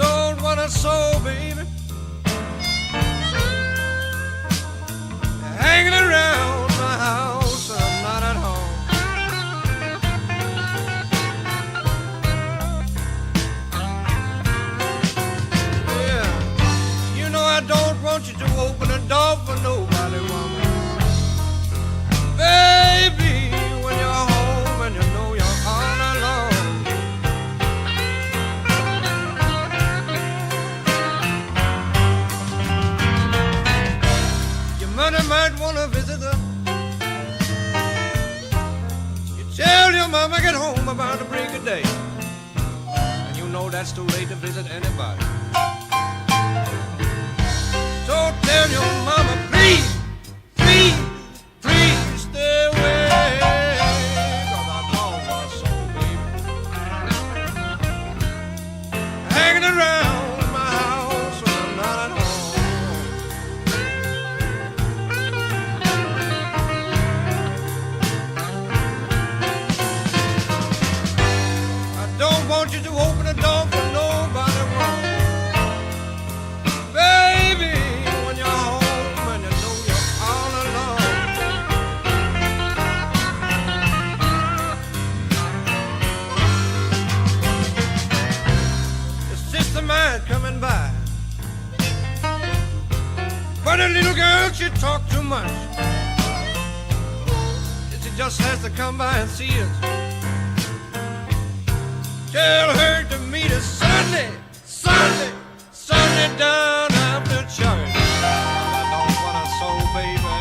don't want a soul, baby, hanging around my house when I'm not at home. Yeah, you know I don't want you to open the door for nobody, woman. Baby, when you're home and you know you're all alone. Your mother might want to visit her. You tell your mama get home about the break of day, and you know that's too late to visit anybody. So tell your mama, please, please, please stay away, 'cause I don't want a soul, baby, hanging around my house when I'm not at home. I don't want you to open the door for nobody, woman. Baby, when you're home and you know you're all alone. Your sister might coming by, but a little girl, she talk too much. She just has to come by and see us. Tell her to meet us Sunday, Sunday, Sunday down after church. I don't want a soul, baby,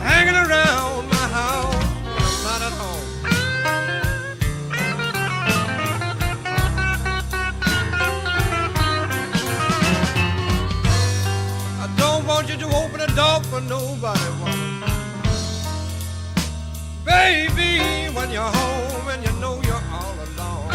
hanging around my house when I'm not at home. I don't want you to open the door for nobody, woman. Baby, when you're home and you know you're all alone.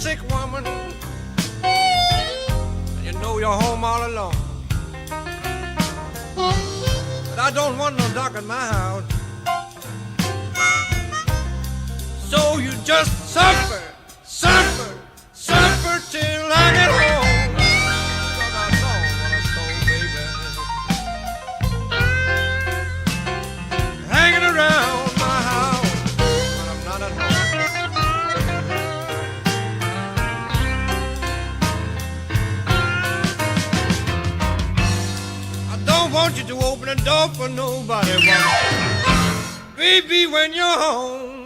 Sick woman, and you know you're home all alone. But I don't want no doc in my house, so you just suffer, suffer, suffer till I get home. 'Cause I don't want a soul, baby, hanging around my house when I'm not at home. Don't want you to open the door for nobody, woman. Baby, when you're home